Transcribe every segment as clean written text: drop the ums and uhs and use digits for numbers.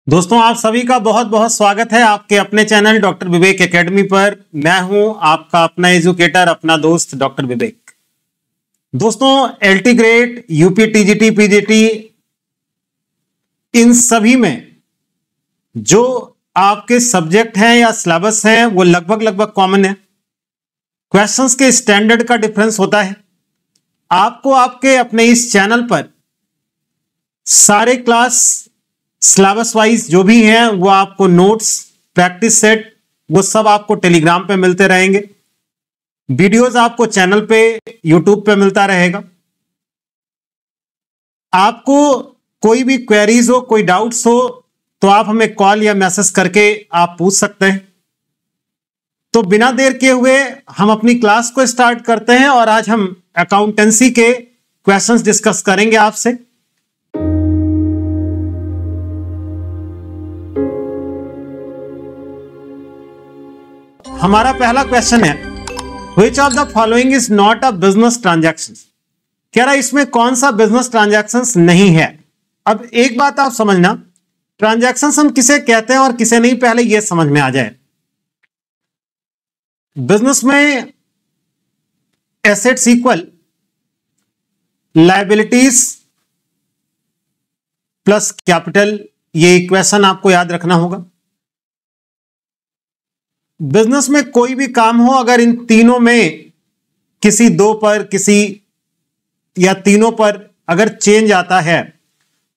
दोस्तों आप सभी का बहुत बहुत स्वागत है आपके अपने चैनल डॉक्टर विवेक एकेडमी पर। मैं हूं आपका अपना एजुकेटर, अपना दोस्त डॉक्टर विवेक। दोस्तों LT grade, UP TGT, PGT, इन सभी में जो आपके सब्जेक्ट हैं या सिलेबस हैं वो लगभग कॉमन है। क्वेश्चंस के स्टैंडर्ड का डिफरेंस होता है। आपको आपके अपने इस चैनल पर सारे क्लास सिलेबस वाइज जो भी हैं वो आपको नोट्स, प्रैक्टिस सेट, वो सब आपको टेलीग्राम पे मिलते रहेंगे। वीडियोस आपको चैनल पे, यूट्यूब पे मिलता रहेगा। आपको कोई भी क्वेरीज हो, कोई डाउट्स हो तो आप हमें कॉल या मैसेज करके आप पूछ सकते हैं। तो बिना देर किए हुए हम अपनी क्लास को स्टार्ट करते हैं और आज हम अकाउंटेंसी के क्वेश्चंस डिस्कस करेंगे आपसे। हमारा पहला क्वेश्चन है, Which of the following is not a business transaction? कह रहा इसमें कौन सा बिजनेस ट्रांजैक्शंस नहीं है। अब एक बात आप समझना, ट्रांजैक्शंस हम किसे कहते हैं और किसे नहीं, पहले यह समझ में आ जाए। बिजनेस में assets equal liabilities plus capital, ये इक्वेशन आपको याद रखना होगा। बिजनेस में कोई भी काम हो, अगर इन तीनों में किसी दो पर, किसी या तीनों पर अगर चेंज आता है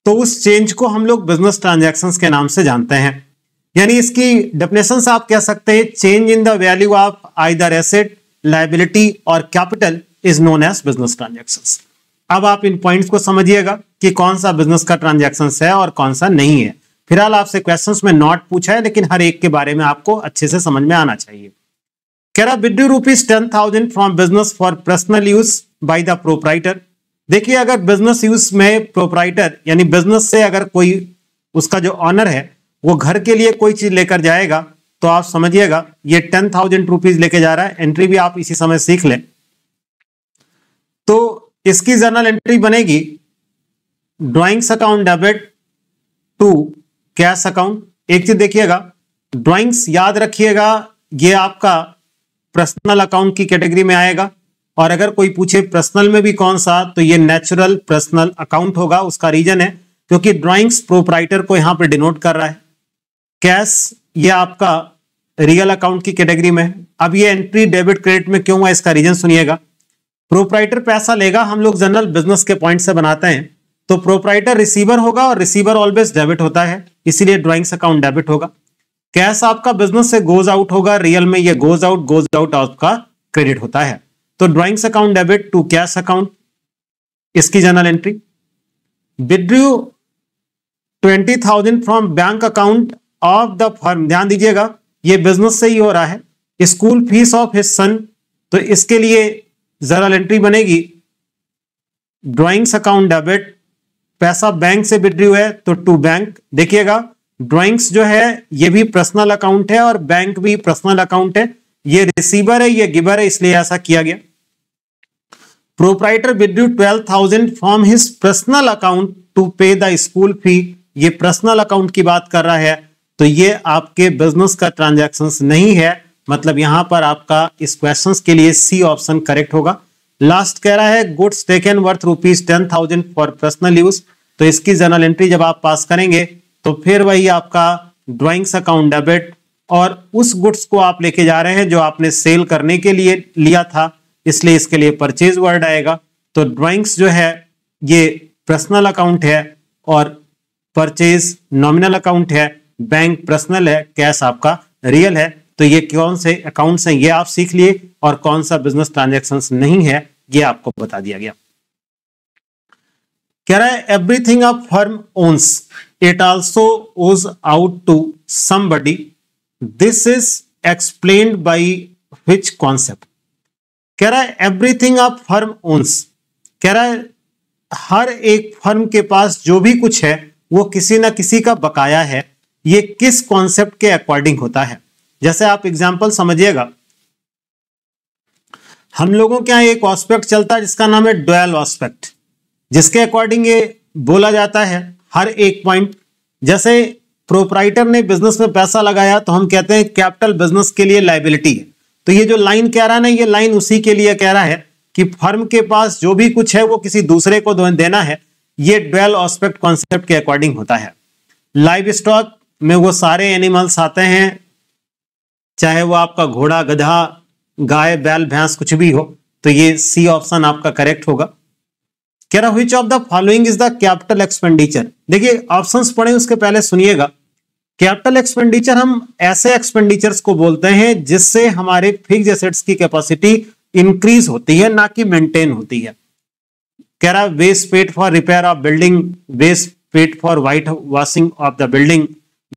तो उस चेंज को हम लोग बिजनेस ट्रांजैक्शंस के नाम से जानते हैं। यानी इसकी डेफिनेशंस आप कह सकते हैं, change in the value of either asset, liability और capital is known as business transactions. अब आप इन पॉइंट्स को समझिएगा कि कौन सा बिजनेस का ट्रांजैक्शंस है और कौन सा नहीं है। फिलहाल आपसे क्वेश्चंस में नॉट पूछा है, लेकिन हर एक के बारे में आपको अच्छे से समझ में आना चाहिए। कह रहा withdrew rupees 10,000 from business for personal use by the proprietor. देखिए, अगर बिजनेस यूज में प्रोप्राइटर यानी बिजनेस से अगर कोई उसका जो ऑनर है वो घर के लिए कोई चीज लेकर जाएगा तो आप समझिएगा ये 10,000 रुपीज लेके जा रहा है। एंट्री भी आप इसी समय सीख लें। तो इसकी जर्नल एंट्री बनेगी drawings account debit to cash account. एक चीज देखिएगा, ड्राइंग्स याद रखिएगा, ये आपका पर्सनल अकाउंट की कैटेगरी में आएगा। और अगर कोई पूछे पर्सनल में भी कौन सा, तो ये नेचुरल पर्सनल अकाउंट होगा। उसका रीजन है क्योंकि ड्राइंग्स प्रोप्राइटर को यहां पे डिनोट कर रहा है। कैश ये आपका रियल अकाउंट की कैटेगरी में है। अब ये एंट्री डेबिट क्रेडिट में क्यों है, इसका रीजन सुनिएगा। प्रोप्राइटर पैसा लेगा, हम लोग जनरल बिजनेस के पॉइंट से बनाते हैं, तो प्रोप्राइटर रिसीवर होगा और रिसीवर ऑलवेज डेबिट होता है, इसीलिए ड्राइंग्स अकाउंट डेबिट होगा। कैश आपका बिजनेस से गोज आउट होगा, रियल में ये गोज आउट आपका क्रेडिट होता है। तो drawings account debit to cash account, इसकी journal entry. Withdrew 20,000 from bank account of the firm, ध्यान दीजिएगा ये बिजनेस से ही हो रहा है। School fees of his son, तो इसके लिए जर्नल एंट्री बनेगी ड्राइंग्स अकाउंट डेबिट, पैसा बैंक से विड्रू है तो टू बैंक। देखिएगा ड्राइंग्स जो है ये भी पर्सनल अकाउंट है और बैंक भी पर्सनल अकाउंट है। ये रिसीवर है, ये गिवर है, इसलिए ऐसा किया गया। Proprietor withdrew 12,000 from his personal account to pay the school fee, ये पर्सनल अकाउंट की बात कर रहा है, तो ये आपके बिजनेस का ट्रांजैक्शंस नहीं है। मतलब यहां पर आपका इस क्वेश्चंस के लिए सी ऑप्शन करेक्ट होगा। लास्ट कह रहा है goods taken worth rupees 10,000 for personal use, तो इसकी जर्नल एंट्री जब आप पास करेंगे तो फिर वही आपका ड्राइंग्स अकाउंट डेबिट, और उस गुड्स को आप लेके जा रहे हैं जो आपने सेल करने के लिए लिया था, इसलिए इसके लिए परचेज वर्ड आएगा। तो ड्राइंग्स जो है ये पर्सनल अकाउंट है और परचेज नॉमिनल अकाउंट है, बैंक पर्सनल है, कैश आपका रियल है। तो ये कौन से अकाउंट्स हैं ये आप सीख लिए, और कौन सा बिजनेस ट्रांजैक्शंस नहीं है ये आपको बता दिया गया। कह रहा है everything a firm owns it also owes out to somebody, this is explained by which concept. कह रहा है एवरीथिंग अ फर्म ओन्स, कह रहा है हर एक फर्म के पास जो भी कुछ है वो किसी ना किसी का बकाया है। ये किस कॉन्सेप्ट के अकॉर्डिंग होता है, जैसे आप एग्जाम्पल समझिएगा। हम लोगों के यहां एक ऑस्पेक्ट चलता है जिसका नाम है डुअल ऑस्पेक्ट, जिसके अकॉर्डिंग ये बोला जाता है हर एक पॉइंट। जैसे प्रोप्राइटर ने बिजनेस में पैसा लगाया तो हम कहते हैं कैपिटल बिजनेस के लिए लायबिलिटी है। तो ये जो लाइन कह रहा है ना, ये लाइन उसी के लिए कह रहा है कि फर्म के पास जो भी कुछ है वो किसी दूसरे को देना है। ये ड्वेल एस्पेक्ट कॉन्सेप्ट के अकॉर्डिंग होता है। लाइव स्टॉक में वो सारे एनिमल्स आते हैं, चाहे वो आपका घोड़ा, गधा, गाय, बैल, भैंस कुछ भी हो। तो ये सी ऑप्शन आपका करेक्ट होगा। कह रहा which of the following is the capital expenditure. देखिए ऑप्शंस पढ़े उसके पहले सुनिएगा। कैपिटल एक्सपेंडिचर हम ऐसे एक्सपेंडिचर्स को बोलते हैं जिससे हमारे फिक्स्ड एसेट्स की कैपेसिटी इंक्रीज होती है, ना कि मेंटेन होती है। कह रहा waste paid for repair of building, waste paid for white washing of the building,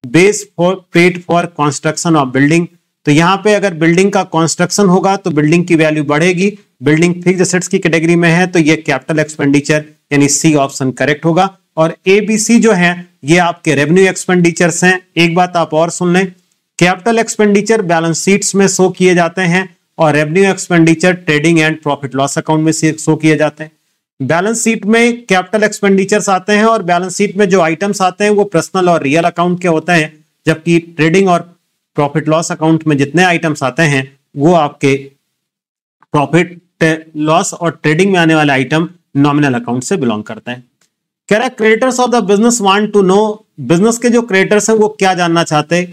waste paid for construction of building. तो यहां पे अगर बिल्डिंग का कंस्ट्रक्शन होगा तो बिल्डिंग की वैल्यू बढ़ेगी, बिल्डिंग फिक्स्ड एसेट्स की कैटेगरी में है, तो ये कैपिटल एक्सपेंडिचर यानी सी ऑप्शन करेक्ट होगा। और ए बी सी जो है ये आपके रेवेन्यू एक्सपेंडिचर्स हैं। एक बात आप और सुन लें, कैपिटल एक्सपेंडिचर बैलेंस शीट्स में शो किए जाते हैं और revenue expenditure trading and profit loss account में शो किए जाते हैं। बैलेंस शीट में कैपिटल एक्सपेंडिचर्स आते हैं और बैलेंस शीट में जो आइटम्स आते हैं वो पर्सनल और रियल अकाउंट के होते हैं, जबकि ट्रेडिंग और प्रॉफिट लॉस अकाउंट में जितने आइटम्स आते हैं वो आपके प्रॉफिट लॉस और ट्रेडिंग में आने वाले आइटम नॉमिनल अकाउंट से बिलोंग करते हैं। कह रहा है creditors of the business want to know, business के जो क्रेडिटर्स हैं वो क्या जानना चाहते हैं।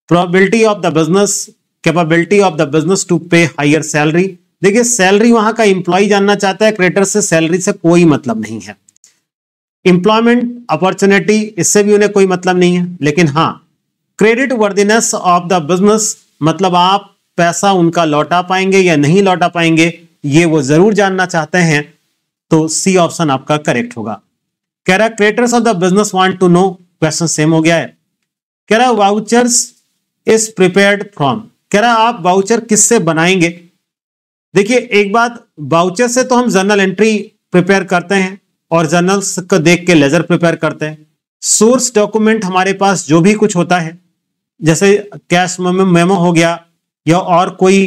Probability of the business, capability of the business to pay higher salary. देखिए सैलरी वहां का इंप्लॉय जानना चाहता है, क्रेडिटर से सैलरी से कोई मतलब नहीं है। एम्प्लॉयमेंट अपॉर्चुनिटी, इससे भी उन्हें कोई मतलब नहीं है। लेकिन हाँ, credit worthiness of the business, मतलब आप पैसा उनका लौटा पाएंगे या नहीं लौटा पाएंगे, ये वो जरूर जानना चाहते हैं। तो सी ऑप्शन आपका करेक्ट होगा। कह रहा है creditors of the business want to know, question same हो गया है। कह रहा है वाउचर्स इज प्रिपेयर्ड फ्रॉम, कह रहा है आप वाउचर किससे बनाएंगे। देखिए एक बात, वाउचर से तो हम जर्नल एंट्री प्रिपेयर करते हैं और जर्नल्स को देख के लेजर प्रिपेयर करते हैं। सोर्स डॉक्यूमेंट हमारे पास जो भी कुछ होता है, जैसे कैश मेमो हो गया या और कोई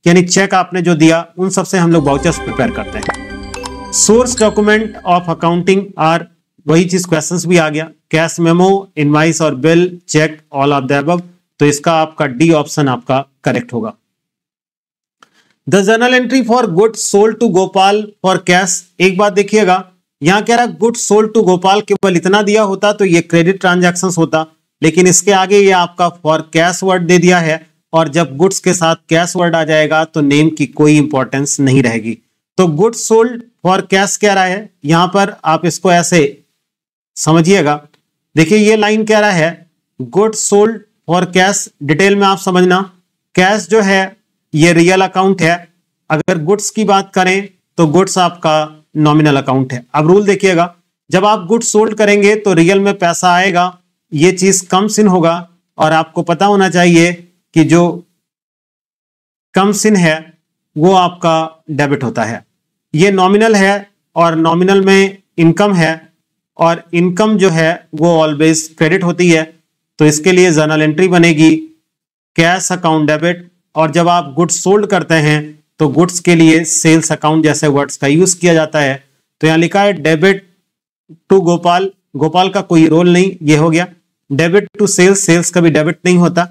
यानी चेक आपने जो दिया, उन सब से हम लोग वाउचर्स प्रिपेयर करते हैं। Source document of accounting are, वही चीज क्वेश्चंस भी आ गया, कैश मेमो, इनवाइस और bill, cheque, all of the above. तो इसका आपका डी ऑप्शन आपका करेक्ट होगा। The journal entry for goods sold to Gopal for cash, एक बात देखिएगा, यहां कह रहा गुड्स सोल्ड टू गोपाल, केवल इतना दिया होता तो ये क्रेडिट ट्रांजैक्शंस होता, लेकिन इसके आगे ये आपका फॉर कैश वर्ड दे दिया है, और जब गुड्स के साथ कैश वर्ड आ जाएगा तो नेम की कोई इंपॉर्टेंस नहीं रहेगी। तो गुड्स सोल्ड फॉर कैश कह रहा है, यहां पर आप इसको ऐसे समझिएगा। देखिए ये लाइन कह रहा है goods sold for cash, detail में आप समझना। कैश जो है ये रियल अकाउंट है, अगर गुड्स की बात करें तो गुड्स आपका नॉमिनल अकाउंट है। अब रूल देखिएगा, जब आप गुड्स सोल्ड करेंगे तो रियल में पैसा आएगा, ये चीज कम सिन होगा, और आपको पता होना चाहिए कि जो कम सिन है वो आपका डेबिट होता है। ये नॉमिनल है और नॉमिनल में इनकम है, और इनकम जो है वो ऑलवेज क्रेडिट होती है। तो इसके लिए जर्नल एंट्री बनेगी कैश अकाउंट डेबिट, और जब आप गुड्स सोल्ड करते हैं तो गुड्स के लिए सेल्स अकाउंट जैसे वर्ड्स का यूज किया जाता है। तो यहां लिखा है डेबिट टू गोपाल, गोपाल का कोई रोल नहीं, ये हो गया। डेबिट टू सेल्स, सेल्स कभी डेबिट नहीं होता।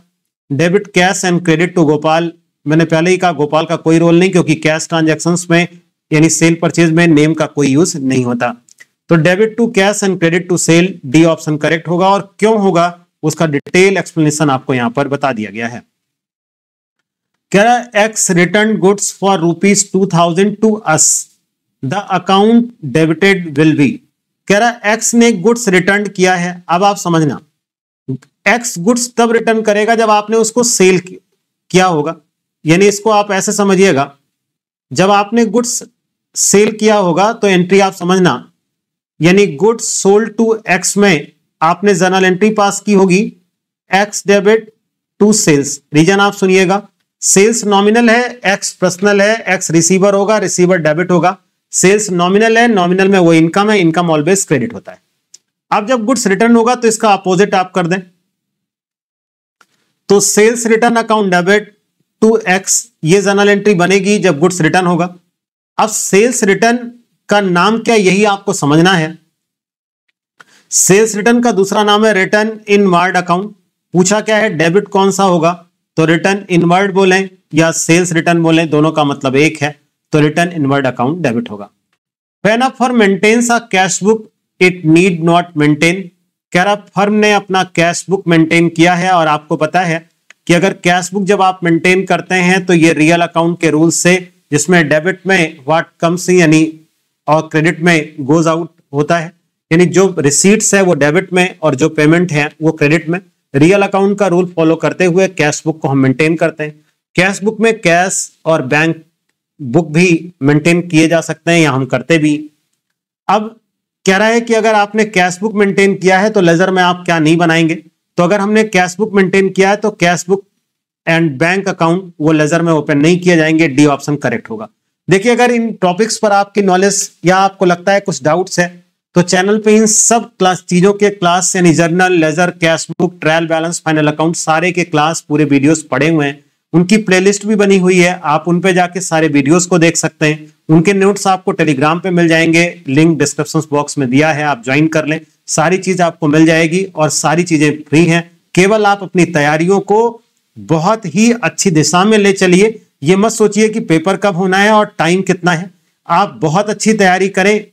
Debit cash and credit to Gopal, मैंने पहले ही कहा गोपाल का कोई रोल नहीं, क्योंकि कैश ट्रांजैक्शंस में यानी सेल परचेज में नेम का कोई यूज नहीं होता। तो debit to cash and credit to sale, D option correct होगा। और क्यों होगा उसका डिटेल एक्सप्लेनेशन आपको यहां पर बता दिया गया है। कह रहा है X return goods for ₹2000 to us, the account debited will be. कह रहा है एक्स ने गुड्स रिटर्न किया है। अब आप समझना, एक्स गुड्स तब रिटर्न करेगा जब आपने उसको सेल किया होगा, यानी इसको आप ऐसे समझिएगा, जब आपने गुड्स सेल किया होगा तो एंट्री आप समझना, यानी गुड्स सोल्ड टू एक्स में आपने जर्नल एंट्री पास की होगी X debit to sales. Reason आप सुनिएगा, सेल्स नॉमिनल है, एक्स पर्सनल है, एक्स रिसीवर होगा, रिसीवर डेबिट होगा। सेल्स नॉमिनल है, नॉमिनल में वो इनकम है, इनकम ऑलवेज क्रेडिट होता है। अब जब गुड्स रिटर्न होगा तो इसका अपोजिट आप कर दें, तो sales return account debit to X, ये जर्नल एंट्री बनेगी जब गुड्स रिटर्न होगा। अब सेल्स रिटर्न का नाम क्या, यही आपको समझना है। सेल्स रिटर्न का दूसरा नाम है रिटर्न इनवार्ड अकाउंट। पूछा क्या है, डेबिट कौन सा होगा, तो रिटर्न इनवार्ड बोलें या सेल्स रिटर्न बोलें, दोनों का मतलब एक है, तो रिटर्न इनवार्ड अकाउंट डेबिट होगा। When a firm maintains a cash book it need not maintain. कह रहा फर्म ने अपना कैश बुक मेंटेन किया है, और आपको पता है कि अगर कैश बुक जब आप मेंटेन करते हैं तो ये रियल अकाउंट के रूल से, जिसमें डेबिट में व्हाट कम्स यानी और क्रेडिट में गोज आउट होता है, यानी जो रिसीट्स है वो डेबिट में और जो पेमेंट है वो क्रेडिट में। रियल अकाउंट का रूल फॉलो करते हुए कैश बुक को हम मेंटेन करते हैं। कैश बुक में कैश और बैंक बुक भी मेंटेन किए जा सकते हैं या हम करते भी। अब कह रहा है कि अगर आपने कैश बुक मेंटेन किया है तो लेजर में आप क्या नहीं बनाएंगे, तो अगर हमने कैश बुक मेंटेन किया है तो cash book and bank account वो लेजर में ओपन नहीं किए जाएंगे, डी ऑप्शन करेक्ट होगा। देखिए अगर इन टॉपिक्स पर आपकी नॉलेज या आपको लगता है कुछ डाउट्स है तो चैनल पे इन सब क्लास चीजों के क्लास यानी journal, ledger, cash book, trial balance, final account सारे के क्लास पूरे वीडियोस पड़े हुए हैं। उनकी प्लेलिस्ट भी बनी हुई है, आप उन पे जाके सारे वीडियोस को देख सकते हैं। उनके नोट्स आपको टेलीग्राम पे मिल जाएंगे, लिंक डिस्क्रिप्शन बॉक्स में दिया है, आप ज्वाइन कर लें, सारी चीज आपको मिल जाएगी और सारी चीजें फ्री हैं। केवल आप अपनी तैयारियों को बहुत ही अच्छी दिशा में ले चलिए। ये मत सोचिए कि पेपर कब होना है और टाइम कितना है, आप बहुत अच्छी तैयारी करें।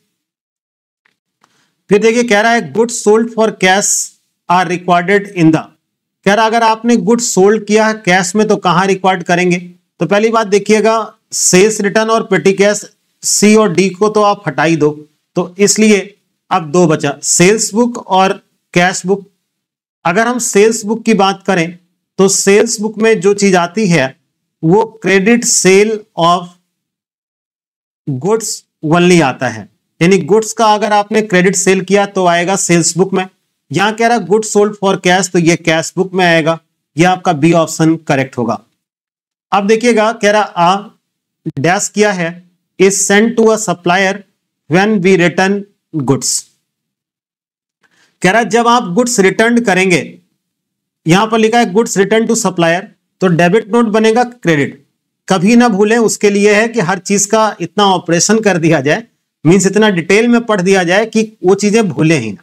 फिर देखिए कह रहा है goods sold for cash are recorded in the. कह रहा अगर आपने गुड्स सोल्ड किया है कैश में तो कहां रिकॉर्ड करेंगे, तो पहली बात देखिएगा सेल्स रिटर्न और पेटी कैश, सी और डी को तो आप हटा ही दो, तो इसलिए अब दो बचा सेल्स बुक और कैश बुक। अगर हम सेल्स बुक की बात करें तो सेल्स बुक में जो चीज आती है वो credit sale of goods only आता है, यानी गुड्स का अगर आपने क्रेडिट सेल किया तो आएगा सेल्स बुक में। यहां कह रहा है गुड्स सोल्ड फॉर कैश तो ये कैश बुक में आएगा, यह आपका बी ऑप्शन करेक्ट होगा। अब देखिएगा कह रहा आ डैश किया है is send to a supplier when we return goods. कह रहा जब आप गुड्स रिटर्न करेंगे, यहां पर लिखा है गुड्स रिटर्न टू सप्लायर, तो डेबिट नोट बनेगा क्रेडिट। कभी ना भूलें, उसके लिए है कि हर चीज का इतना ऑपरेशन कर दिया जाए, मींस इतना डिटेल में पढ़ दिया जाए कि वो चीजें भूले ही ना।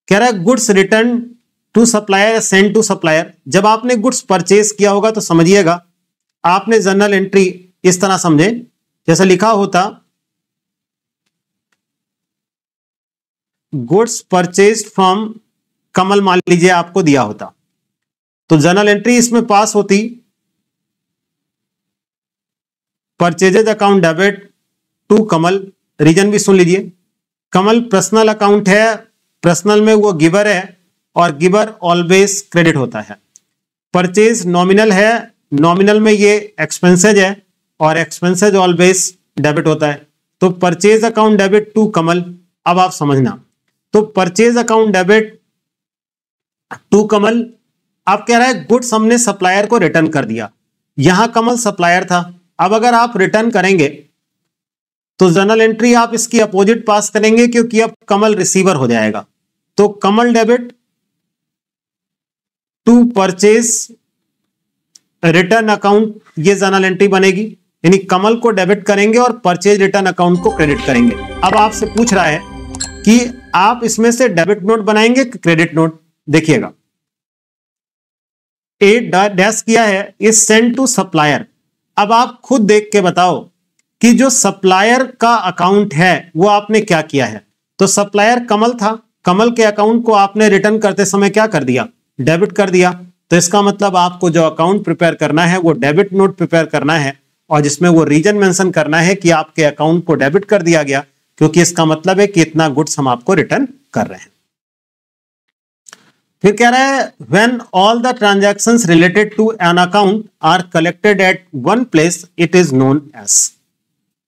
कह रहा है goods return to supplier send to supplier. जब आपने गुड्स परचेज किया होगा तो समझिएगा आपने जर्नल एंट्री इस तरह समझे जैसे लिखा होता गुड्स परचेज फ्रॉम कमल, मान लीजिए आपको दिया होता तो जर्नल एंट्री इसमें पास होती purchases account debit to Kamal. Reason भी सुन लीजिए, कमल पर्सनल अकाउंट है, पर्सनल में वो गिवर है और गिवर ऑलवेज क्रेडिट होता है। परचेज नॉमिनल है, नॉमिनल में ये एक्सपेंसेज है और एक्सपेंसेज ऑलवेज डेबिट होता है, तो परचेज अकाउंट डेबिट टू कमल। अब आप समझना, तो परचेज अकाउंट डेबिट टू कमल। आप कह रहा है गुड्स हमने सप्लायर को रिटर्न कर दिया, यहां कमल सप्लायर था। अब अगर आप रिटर्न करेंगे तो जर्नल एंट्री आप इसकी अपोजिट पास करेंगे क्योंकि अब कमल रिसीवर हो जाएगा, तो Kamal debit to purchase return account, ये जर्नल एंट्री बनेगी, यानी कमल को डेबिट करेंगे और परचेज रिटर्न अकाउंट को क्रेडिट करेंगे। अब आपसे पूछ रहा है कि आप इसमें से डेबिट नोट बनाएंगे कि क्रेडिट नोट। देखिएगा ए डैश किया है इज सेंड टू सप्लायर। अब आप खुद देख के बताओ कि जो सप्लायर का अकाउंट है वो आपने क्या किया है, तो सप्लायर कमल था, कमल के अकाउंट को आपने रिटर्न करते समय क्या कर दिया, डेबिट कर दिया। तो इसका मतलब आपको जो अकाउंट प्रिपेयर करना है वो डेबिट नोट प्रिपेयर करना है और जिसमें वो रीजन मेंशन करना है कि आपके अकाउंट को डेबिट कर दिया गया, क्योंकि इसका मतलब है कि इतना गुड्स हम आपको रिटर्न कर रहे हैं। फिर कह रहा है when all the transactions related to an account are collected at one place it is known as.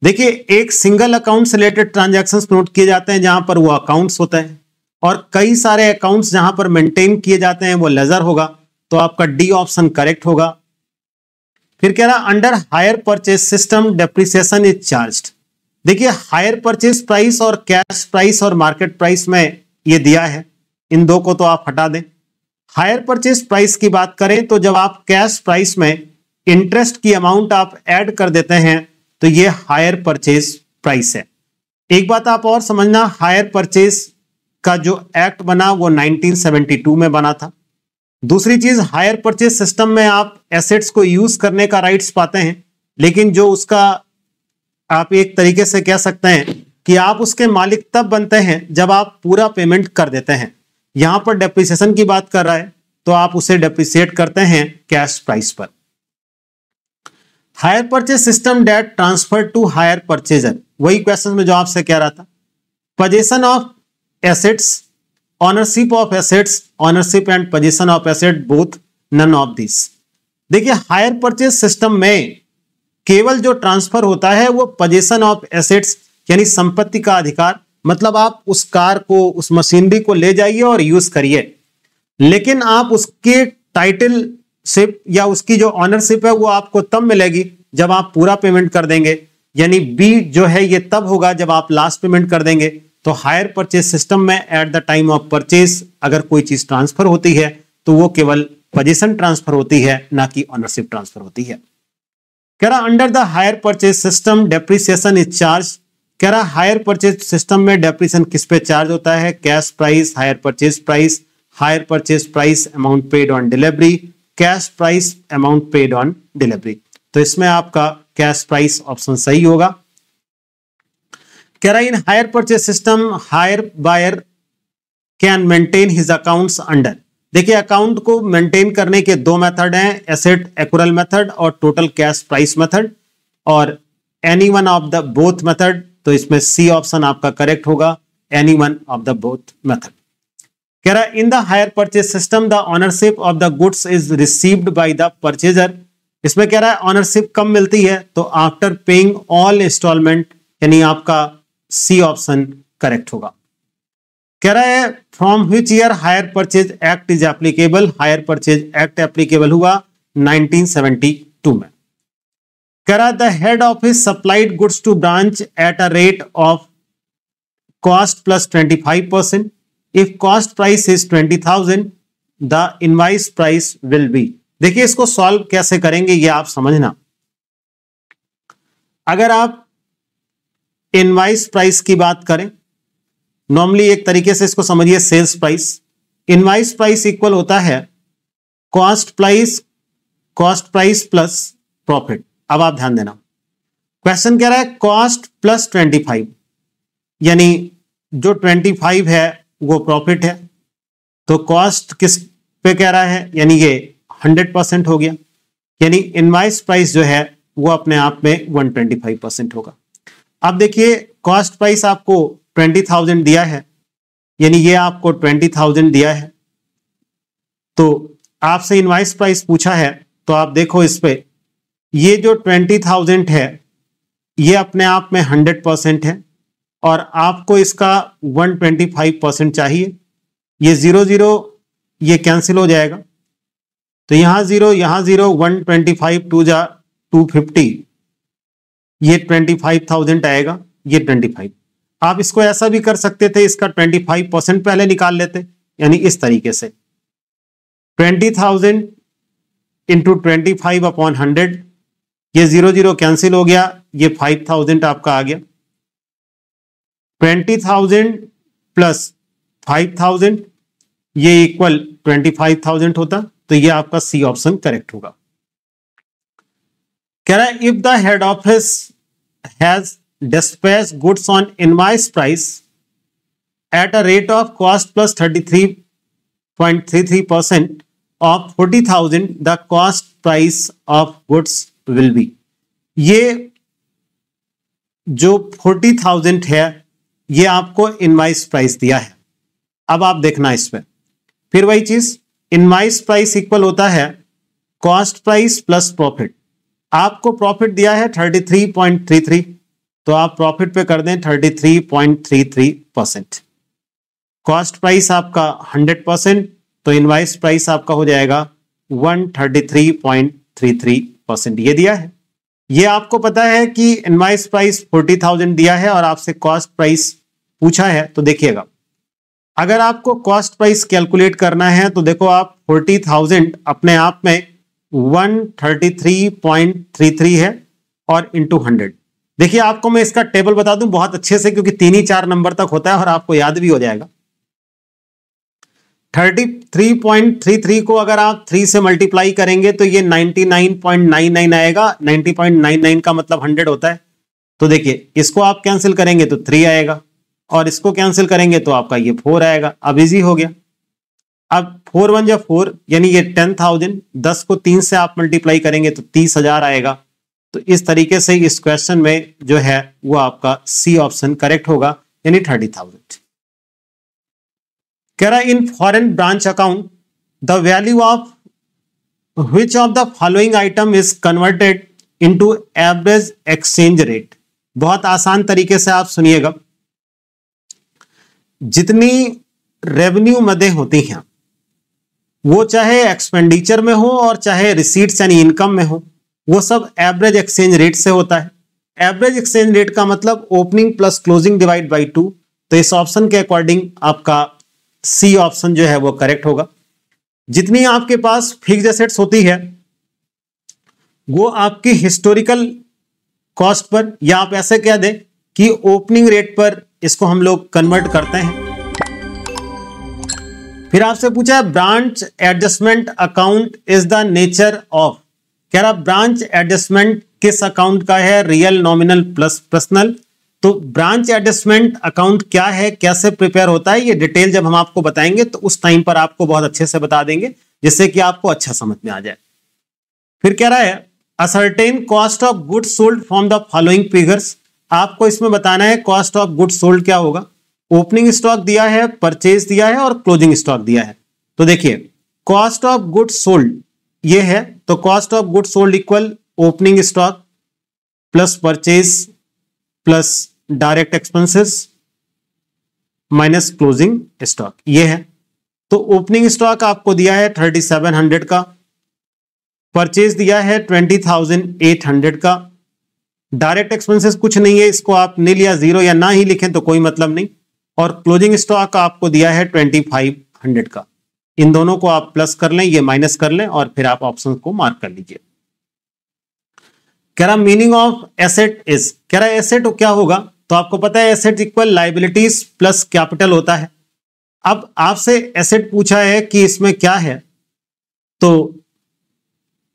देखिए एक सिंगल अकाउंट से रिलेटेड ट्रांजैक्शंस नोट किए जाते हैं जहां पर वो अकाउंट्स होते हैं, और कई सारे अकाउंट्स जहां पर मेंटेन किए जाते हैं वो लेजर होगा, तो आपका डी ऑप्शन करेक्ट होगा। फिर कह रहा under higher purchase system depreciation is charged. देखिए हायर परचेज प्राइस और कैश प्राइस और मार्केट प्राइस में ये दिया है, इन दो को तो आप हटा दें। हायर परचेज प्राइस की बात करें तो जब आप कैश प्राइस में इंटरेस्ट की अमाउंट आप ऐड कर देते हैं तो ये हायर परचेज प्राइस है। एक बात आप और समझना, हायर परचेज का जो एक्ट बना वो 1972 में बना था। दूसरी चीज, हायर परचेज सिस्टम में आप एसेट्स को यूज करने का राइट्स पाते हैं, लेकिन जो उसका आप एक तरीके से कह सकते हैं कि आप उसके मालिक तब बनते हैं जब आप पूरा पेमेंट कर देते हैं। यहां पर डेप्रिसिएशन की बात कर रहा है तो आप उसे डेप्रिसिएट करते हैं कैश प्राइस पर। Hire purchase system date transfer to hire purchaser, वही क्वेश्चन में जो आपसे कह रहा था। Position of assets, ownership of assets, ownership and position of asset both, none of this. देखिए हायर परचेज सिस्टम में केवल जो ट्रांसफर होता है वो पोजीशन ऑफ एसेट्स यानी संपत्ति का अधिकार, मतलब आप उस कार को, उस मशीनरी को ले जाइए और यूज करिए, लेकिन आप उसके टाइटल शिप या उसकी जो ऑनरशिप है वो आपको तब मिलेगी जब आप पूरा पेमेंट कर देंगे। यानी बी जो है ये तब होगा जब आप लास्ट पेमेंट कर देंगे। तो हायर परचेज सिस्टम में eight the time of purchase अगर कोई चीज ट्रांसफर होती है तो वो केवल पोजीशन ट्रांसफर होती है, ना कि ऑनरशिप ट्रांसफर होती है। कह रहा under the hire purchase system depreciation is charge. कह रहा हायर परचेज सिस्टम में डेप्रिसिएशन किस पे चार्ज होता है? Cash price, hire purchase price, hire purchase price amount paid on delivery, cash price amount paid on delivery. तो इसमें आपका कैश प्राइस ऑप्शन सही होगा। कह रहा in hire purchase system hire buyer can maintain his accounts under. देखिए account को maintain करने के दो मेथड हैं, एसेट एक्रूरल मेथड और टोटल कैश प्राइस मेथड, और any one of the both method. तो इसमें सी ऑप्शन आपका करेक्ट होगा, any one of the both method. कह रहा in the hire purchase system the ownership of the goods is received by the purchaser. इसमें कह रहा है ऑनरशिप कब मिलती है? तो आफ्टर पेइंग ऑल इंस्टॉलमेंट, यानी आपका सी ऑप्शन करेक्ट होगा। कह रहा है from which year hire purchase act is applicable. Hire purchase act applicable हुआ 1972 में। कह रहा the head office supplied goods to branch at a rate of cost plus 25%। If cost price is 20,000 the invoice price will be. देखिए इसको solve कैसे करेंगे ये आप समझना। अगर आप इनवाइस प्राइस की बात करें, नॉर्मली एक तरीके से इसको समझिए sales price. Invoice price equal होता है कॉस्ट प्राइस प्लस प्रॉफिट। अब आप ध्यान देना, क्वेश्चन कह रहा है कॉस्ट प्लस 25, यानी जो 25 है वो प्रॉफिट है। तो कॉस्ट किस पे कह रहा है, यानी ये 100% हो गया, यानी इनवाइस प्राइस जो है वो अपने आप में 125% होगा। अब देखिए कॉस्ट प्राइस आपको 20,000 दिया है, यानी ये आपको 20,000 दिया है, तो आपसे इनवाइस प्राइस पूछा है, तो आप देखो इस पे ये जो 20,000 है ये अपने आप में 100% है और आपको इसका 125% चाहिए। ये 0 0 ये कैंसिल हो जाएगा, तो यहां 0 यहां 0, 125 2 जा 250, ये 25,000 आएगा, ये 25। आप इसको ऐसा भी कर सकते थे, इसका 25% पहले निकाल लेते, यानी इस तरीके से 20,000 इंटू 25 अपॉन 100, ये 0 0 कैंसिल हो गया, ये 5,000 आपका आ गया। 20,000 प्लस 5,000 ये इक्वल 25,000 होता, तो ये आपका सी ऑप्शन करेक्ट होगा। कह रहा है if the head office has dispatched goods on invoice price at a rate of cost plus 33.33% of 40,000, the cost price of goods will be। ये जो 40,000 है ये आपको इनवाइस प्राइस दिया है। अब आप देखना इसमें फिर वही चीज, इनवाइस प्राइस इक्वल होता है कॉस्ट प्राइस प्लस प्रॉफिट। आपको प्रॉफिट दिया है 33.33, तो आप प्रॉफिट पे कर दें 33.33%। कॉस्ट प्राइस आपका 100%, तो इनवाइस प्राइस आपका हो जाएगा 133.33%। ये दिया है, ये आपको पता है कि इनवाइस प्राइस 40,000 दिया है और आपसे कॉस्ट प्राइस पूछा है। तो देखिएगा अगर आपको कॉस्ट प्राइस कैलकुलेट करना है तो देखो आप 40,000 अपने आप में 133.33 है और इंटू 100। देखिए आपको मैं इसका टेबल बता दूं बहुत अच्छे से, क्योंकि 3 ही 4 नंबर तक होता है और आपको याद भी हो जाएगा। 33.33 को अगर आप 3 से मल्टीप्लाई करेंगे तो ये 99.99 आएगा। 90.99 का मतलब 100 होता है। तो देखिए इसको आप कैंसिल करेंगे तो 3 आएगा और इसको कैंसिल करेंगे तो आपका ये 4 आएगा। अब इजी हो गया। अब 4 1 जा 4 यानी ये 10,000, 10 को 3 से आप मल्टीप्लाई करेंगे तो 30,000 आएगा। तो इस तरीके से इस क्वेश्चन में जो है वो आपका सी ऑप्शन करेक्ट होगा, यानी 30,000। कह रहा है in foreign branch account the value of which of the following item is converted into average exchange rate. बहुत आसान तरीके से आप सुनिएगा। जितनी रेवेन्यू मदें होती हैं वो चाहे एक्सपेंडिचर में हो और चाहे रिसीट्स यानी इनकम में हो, वो सब एवरेज एक्सचेंज रेट से होता है। एवरेज एक्सचेंज रेट का मतलब opening plus closing divide by 2। तो इस ऑप्शन के अकॉर्डिंग आपका सी ऑप्शन जो है वो करेक्ट होगा। जितनी आपके पास फिक्स्ड एसेट्स होती है वो आपकी हिस्टोरिकल कॉस्ट पर, या आप ऐसे कह दें कि ओपनिंग रेट पर इसको हम लोग कन्वर्ट करते हैं। फिर आपसे पूछा है branch adjustment account is the nature of. कह रहा ब्रांच एडजस्टमेंट किस अकाउंट का है, रियल, नॉमिनल प्लस पर्सनल। तो ब्रांच एडजस्टमेंट अकाउंट क्या है, कैसे प्रिपेयर होता है, ये डिटेल जब हम आपको बताएंगे तो उस टाइम पर आपको बहुत अच्छे से बता देंगे जिससे कि आपको अच्छा समझ में आ जाए। फिर कह रहा है ascertain cost of goods sold from the following figures. आपको इसमें बताना है कॉस्ट ऑफ गुड्स सोल्ड क्या होगा। ओपनिंग स्टॉक दिया है, परचेज दिया है और क्लोजिंग स्टॉक दिया है। तो देखिए कॉस्ट ऑफ गुड्स सोल्ड ये है, तो cost of goods sold equal opening stock plus purchase plus direct expenses minus closing stock, ये है। तो ओपनिंग स्टॉक आपको दिया है 3700 का, परचेज दिया है 20,800 का, डायरेक्ट एक्सपेंसेस कुछ नहीं है, इसको आप नहीं लिया, जीरो या ना ही लिखें तो कोई मतलब नहीं, और क्लोजिंग स्टॉक आपको दिया है 2500 का। इन दोनों को आप प्लस कर लें, ये माइनस कर लें और फिर आप ऑप्शन को मार्क कर लीजिए। कह रहा मीनिंग ऑफ एसेट इज, कह रहा एसेट क्या होगा, तो आपको पता है asset equal liabilities plus capital होता है। अब आपसे एसेट पूछा है कि इसमें क्या है, तो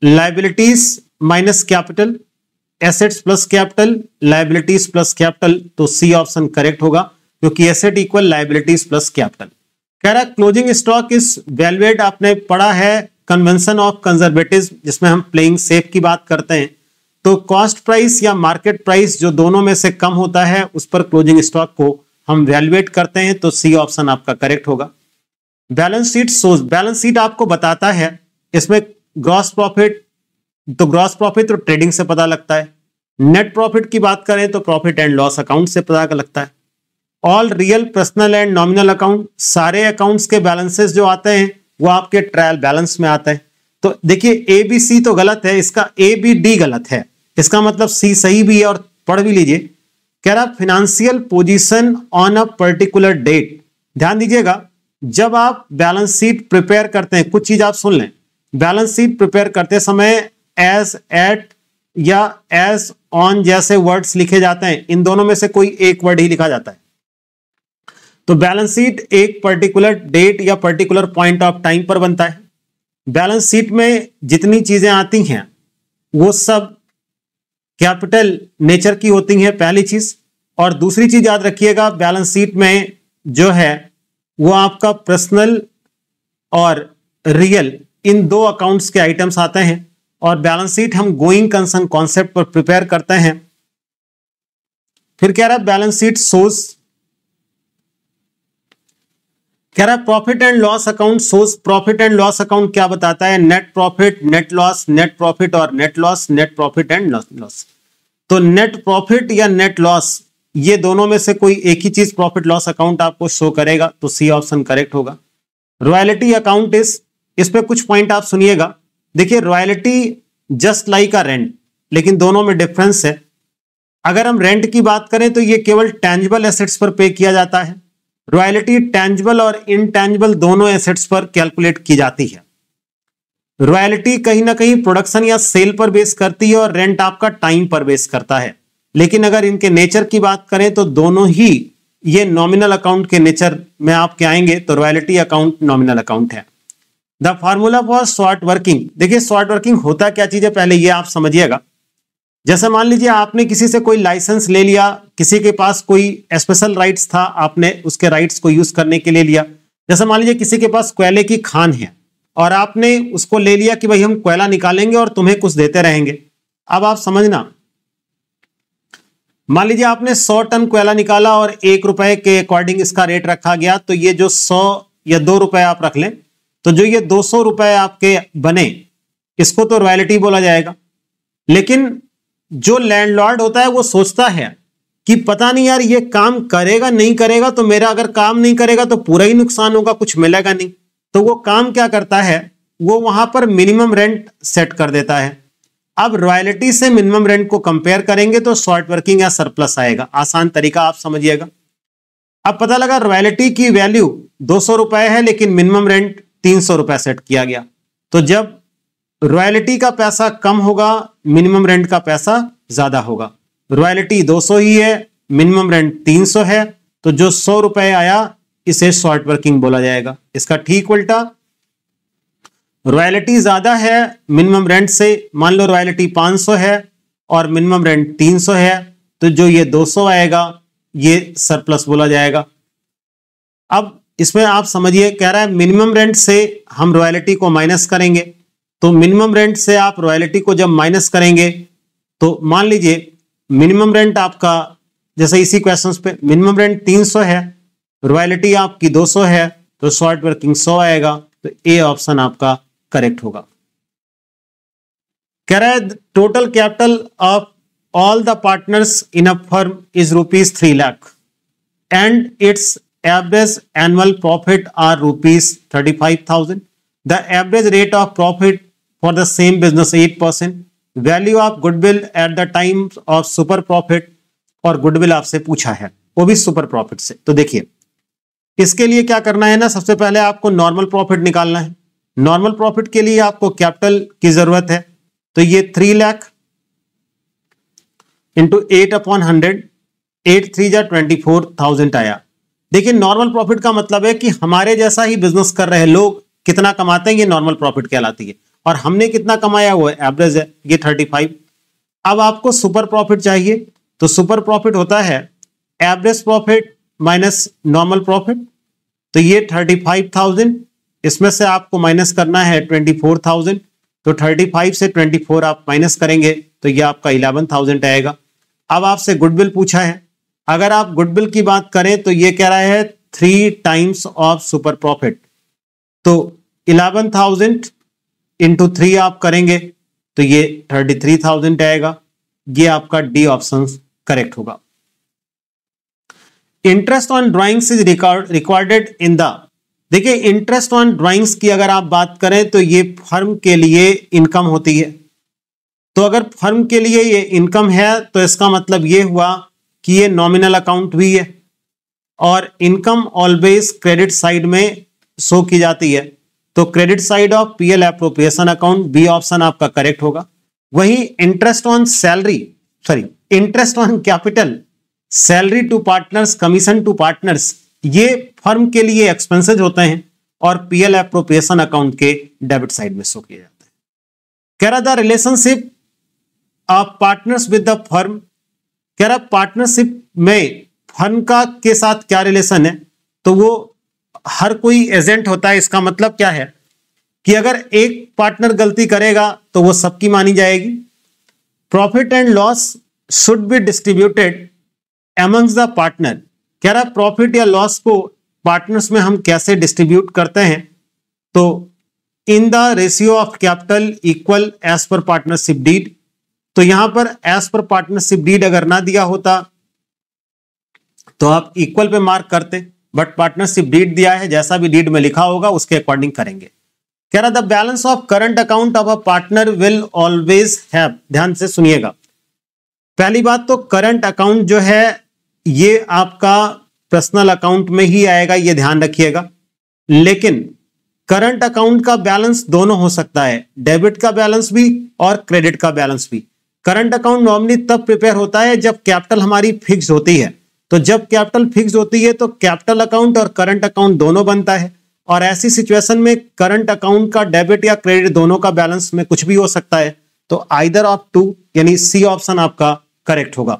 liabilities minus capital, assets plus capital, liabilities plus capital, तो सी ऑप्शन करेक्ट होगा क्योंकि asset equal liabilities plus capital. कह रहा क्लोजिंग स्टॉक इज वैल्यूएट, आपने पढ़ा है कन्वेंशन ऑफ कंजर्वेटिव जिसमें हम प्लेइंग सेफ की बात करते हैं। तो कॉस्ट प्राइस या मार्केट प्राइस जो दोनों में से कम होता है उस पर क्लोजिंग स्टॉक को हम वैल्यूएट करते हैं, तो सी ऑप्शन आपका करेक्ट होगा। बैलेंस शीट सोज, बैलेंस शीट आपको बताता है इसमें ग्रॉस प्रॉफिट, तो ग्रॉस प्रॉफिट तो ट्रेडिंग से पता लगता है। नेट प्रॉफिट की बात करें तो प्रॉफिट एंड लॉस अकाउंट से पता लगता है। All real, personal and nominal account, सारे अकाउंट्स के बैलेंसेस जो आते हैं वो आपके ट्रायल बैलेंस में आते हैं। तो देखिए ए बी सी तो गलत है, इसका ए बी डी गलत है, इसका मतलब सी सही भी है, और पढ़ भी लीजिए। कह रहा financial position on a particular date. ध्यान दीजिएगा जब आप बैलेंस शीट प्रिपेयर करते हैं, कुछ चीज आप सुन लें, बैलेंस शीट प्रिपेयर करते समय एज, एट या एज ऑन जैसे वर्ड्स लिखे जाते हैं, इन दोनों में से कोई एक वर्ड ही लिखा जाता है। तो बैलेंस शीट एक पर्टिकुलर डेट या पर्टिकुलर पॉइंट ऑफ टाइम पर बनता है। बैलेंस शीट में जितनी चीजें आती हैं वो सब कैपिटल नेचर की होती हैं, पहली चीज। और दूसरी चीज याद रखिएगा, बैलेंस शीट में जो है वो आपका पर्सनल और रियल इन दो अकाउंट्स के आइटम्स आते हैं, और बैलेंस शीट हम गोइंग कंसर्न कॉन्सेप्ट पर प्रिपेयर करते हैं। फिर कह रहा है बैलेंस शीट सोर्स, कह रहा है profit and loss account source. Profit and loss account क्या बताता है, net profit, net loss, net profit और net loss, net profit and loss. तो नेट प्रॉफिट या नेट लॉस ये दोनों में से कोई एक ही चीज प्रॉफिट लॉस अकाउंट आपको शो करेगा, तो सी ऑप्शन करेक्ट होगा। रॉयल्टी अकाउंट इज, इस पे कुछ पॉइंट आप सुनिएगा। देखिए royalty just like a rent, लेकिन दोनों में डिफरेंस है। अगर हम रेंट की बात करें तो ये केवल टेंजिबल एसेट्स पर पे किया जाता है, रॉयल्टी टेंजिबल और इनटेंजिबल दोनों एसेट्स पर कैलकुलेट की जाती है। रॉयल्टी कहीं ना कहीं प्रोडक्शन या सेल पर बेस करती है और रेंट आपका टाइम पर बेस करता है, लेकिन अगर इनके नेचर की बात करें तो दोनों ही ये नॉमिनल अकाउंट के नेचर में आपके आएंगे, तो रॉयल्टी अकाउंट नॉमिनल अकाउंट है। The formula for short working, देखिए शॉर्ट वर्किंग होता क्या चीज है पहले ये आप समझिएगा। जैसे मान लीजिए आपने किसी से कोई लाइसेंस ले लिया, किसी के पास कोई स्पेशल राइट्स था, आपने उसके राइट्स को यूज करने के लिए लिया। जैसे मान लीजिए किसी के पास कोयले की खान है और आपने उसको ले लिया कि भाई हम कोयला निकालेंगे और तुम्हें कुछ देते रहेंगे। अब आप समझना, मान लीजिए आपने 100 टन कोयला निकाला और 1 रुपए के अकॉर्डिंग इसका रेट रखा गया, तो ये जो 100 या 2 रुपए आप रख लें, तो जो ये 200 रुपए आपके बने, इसको तो रॉयल्टी बोला जाएगा। लेकिन जो लैंडलॉर्ड होता है वो सोचता है कि पता नहीं यार ये काम करेगा नहीं करेगा, तो मेरा अगर काम नहीं करेगा तो पूरा ही नुकसान होगा, कुछ मिलेगा नहीं। तो वो काम क्या करता है, वो वहां पर मिनिमम रेंट सेट कर देता है। अब रॉयल्टी से मिनिमम रेंट को कंपेयर करेंगे तो शॉर्ट वर्किंग या सरप्लस आएगा। आसान तरीका आप समझिएगा। अब पता लगा रॉयल्टी की वैल्यू 200 रुपए है लेकिन मिनिमम रेंट 300 रुपए सेट किया गया, तो जब रॉयल्टी का पैसा कम होगा मिनिमम रेंट का पैसा ज्यादा होगा। रॉयल्टी 200 ही है, मिनिमम रेंट 300 है, तो जो 100 रुपए आया इसे शॉर्ट वर्किंग बोला जाएगा। इसका ठीक उल्टा, रॉयल्टी ज्यादा है मिनिमम रेंट से, मान लो रॉयल्टी 500 है और मिनिमम रेंट 300 है, तो जो ये 200 आएगा ये सरप्लस बोला जाएगा। अब इसमें आप समझिए, कह रहा है मिनिमम रेंट से हम रॉयल्टी को माइनस करेंगे, तो मिनिमम रेंट से आप रॉयल्टी को जब माइनस करेंगे तो मान लीजिए मिनिमम रेंट आपका, जैसे इसी क्वेश्चंस पे मिनिमम रेंट 300 है, रॉयल्टी आपकी 200 है, तो शॉर्ट वर्किंग 100 आएगा, तो ए ऑप्शन आपका करेक्ट होगा। कह रहा है total capital of all the partners in a firm is ₹3 lakh and its average annual profit are ₹35,000। The average rate of profit for the same business 8%। Value of goodwill at the time of super profit, और goodwill आपसे पूछा है वो भी super profit से। तो देखिए इसके लिए क्या करना है ना, सबसे पहले आपको नॉर्मल प्रॉफिट निकालना है। नॉर्मल प्रॉफिट के लिए आपको कैपिटल की जरूरत है, तो ये 3 लाख इंटू 8/100, 8 3 जा 24,000 आया। देखिए नॉर्मल प्रॉफिट का मतलब है कि हमारे जैसा ही बिजनेस कर रहे लोग कितना कमाते हैं, ये नॉर्मल प्रॉफिट कहलाती है, और हमने कितना कमाया वो एवरेज है, ये 35। अब आपको सुपर प्रॉफिट चाहिए, तो सुपर प्रॉफिट होता है average profit minus normal profit, तो ये 35,000, इसमें से आपको माइनस करना है 24,000, तो 35 से 24 आप माइनस करेंगे तो ये आपका 11,000 आएगा। अब आपसे गुडविल पूछा है, अगर आप गुडविल की बात करें तो ये कह रहा है 3 टाइम्स ऑफ सुपर प्रॉफिट, तो 11,000 इंटू 3 आप करेंगे तो ये 33,000 आएगा। ये आपका डी ऑप्शन करेक्ट होगा। Interest on drawings is recorded in the, देखिए इंटरेस्ट ऑन ड्राइंग्स की अगर आप बात करें तो ये फर्म के लिए इनकम होती है। तो अगर फर्म के लिए ये इनकम है तो इसका मतलब ये हुआ कि ये नॉमिनल अकाउंट भी है, और इनकम ऑलवेज क्रेडिट साइड में शो की जाती है, तो credit side of PL appropriation account, B option आपका करेक्ट होगा। वहीं interest on salary, interest on capital, salary to partners, commission to partners, ये फर्म के लिए एक्सपेंसेस होते हैं और पीएल एप्रोप्रिएशन अकाउंट के डेबिट साइड में शो किया जाता है। कह रहा the relationship of partners with the firm, कह रहा पार्टनरशिप में फर्म का के साथ क्या रिलेशन है, तो वो हर कोई एजेंट होता है। इसका मतलब क्या है कि अगर एक पार्टनर गलती करेगा तो वो सबकी मानी जाएगी। Profit and loss should be distributed amongst the partner, कह रहा प्रॉफिट या लॉस को पार्टनर्स में हम कैसे डिस्ट्रीब्यूट करते हैं, तो in the ratio of capital equal as per partnership deed. तो यहां पर एज पर पार्टनरशिप डीड अगर ना दिया होता तो आप इक्वल पे मार्क करते, बट पार्टनरशिप डीड दिया है, जैसा भी डीड में लिखा होगा उसके अकॉर्डिंग करेंगे। कह रहा the balance of current account of a partner will always have, ध्यान से सुनिएगा। पहली बात तो करंट अकाउंट जो है ये आपका पर्सनल अकाउंट में ही आएगा, ये ध्यान रखिएगा। लेकिन करंट अकाउंट का बैलेंस दोनों हो सकता है, डेबिट का बैलेंस भी और क्रेडिट का बैलेंस भी। करंट अकाउंट नॉर्मली तब प्रिपेयर होता है जब कैपिटल हमारी फिक्स होती है, तो जब कैपिटल फिक्स होती है तो कैपिटल अकाउंट और करंट अकाउंट दोनों बनता है, और ऐसी सिचुएशन में करंट अकाउंट का डेबिट या क्रेडिट दोनों का बैलेंस में कुछ भी हो सकता है। तो आइदर ऑफ टू, यानी सी ऑप्शन आपका करेक्ट होगा।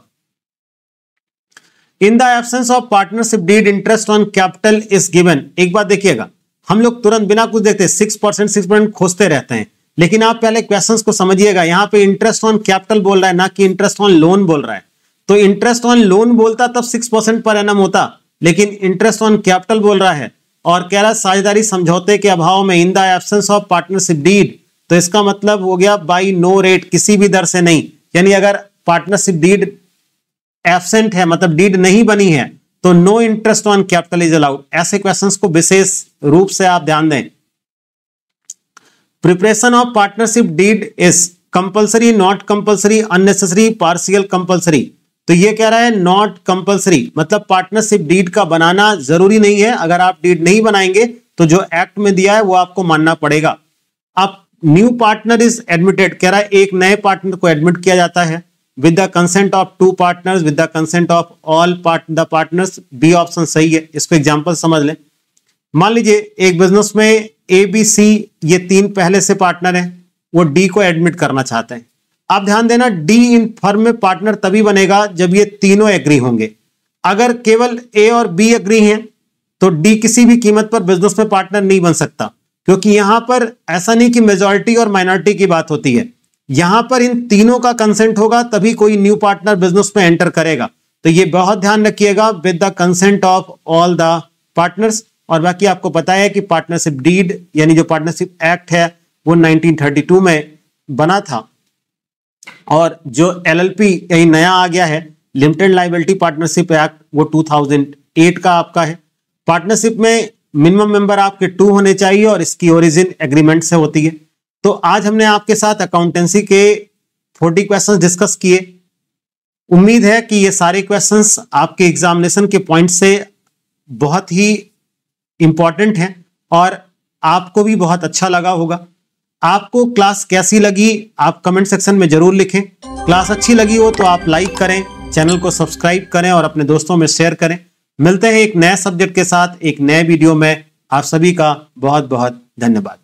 In the absence of partnership deed interest on capital is given. एक बात देखिएगा, हम लोग तुरंत बिना कुछ देखते 6% खोजते रहते हैं, लेकिन आप पहले क्वेश्चंस को समझिएगा। यहां पे इंटरेस्ट ऑन कैपिटल बोल रहा है, ना कि इंटरेस्ट ऑन लोन बोल रहा है। तो इंटरेस्ट ऑन लोन बोलता तब 6% पर एनम होता, लेकिन इंटरेस्ट ऑन कैपिटल बोल रहा है और कह रहा है साझेदारी समझौते के अभाव में, in the absence of partnership deed. तो इसका मतलब हो गया बाई नो रेट, किसी भी दर से नहीं। यानी अगर पार्टनरशिप डीड एब्सेंट है, मतलब डीड नहीं बनी है, तो no interest on capital is allowed. ऐसे क्वेश्चंस को विशेष रूप से आप ध्यान दें। Preparation of partnership deed is compulsory, not compulsory, unnecessary, partial compulsory. तो ये कह रहा है नॉट कंपल्सरी, मतलब पार्टनरशिप डीड का बनाना जरूरी नहीं है। अगर आप डीड नहीं बनाएंगे तो जो एक्ट में दिया है वो आपको मानना पड़ेगा। अब न्यू पार्टनर इज एडमिटेड, कह रहा है एक नए पार्टनर को एडमिट किया जाता है with the consent of two partners, with the consent of all the partners. B option सही है। इसको एग्जांपल समझ लें। मान लीजिए एक बिजनेस में ए बी सी ये तीन पहले से पार्टनर हैं, वो डी को एडमिट करना चाहते हैं। आप ध्यान देना, डी इन फर्म में पार्टनर तभी बनेगा जब ये तीनों एग्री होंगे। अगर केवल ए और बी एग्री हैं तो डी किसी भी कीमत पर बिजनेस में पार्टनर नहीं बन सकता, क्योंकि यहां पर ऐसा नहीं कि मेजॉरिटी और माइनॉरिटी की बात होती है। यहां पर इन तीनों का कंसेंट होगा तभी कोई न्यू पार्टनर बिजनेस में एंटर करेगा। तो ये बहुत ध्यान रखिएगा, with the consent of all the partners. और बाकी आपको पता है कि पार्टनरशिप डीड यानी जो पार्टनरशिप एक्ट है वो 1932 में बना था, और जो एलएलपी यही नया आ गया है लिमिटेड लायबिलिटी पार्टनरशिप एक्ट, वो 2008 का आपका है। पार्टनरशिप में मिनिमम मेंबर आपके 2 होने चाहिए और इसकी ओरिजिन एग्रीमेंट से होती है। तो आज हमने आपके साथ अकाउंटेंसी के 40 क्वेश्चंस डिस्कस किए। उम्मीद है कि ये सारे क्वेश्चंस आपके एग्जामिनेशन के पॉइंट से बहुत ही इंपॉर्टेंट हैं और आपको भी बहुत अच्छा लगा होगा। आपको क्लास कैसी लगी आप कमेंट सेक्शन में जरूर लिखें। क्लास अच्छी लगी हो तो आप लाइक करें, चैनल को सब्सक्राइब करें और अपने दोस्तों में शेयर करें। मिलते हैं एक नए सब्जेक्ट के साथ एक नए वीडियो में। आप सभी का बहुत बहुत धन्यवाद।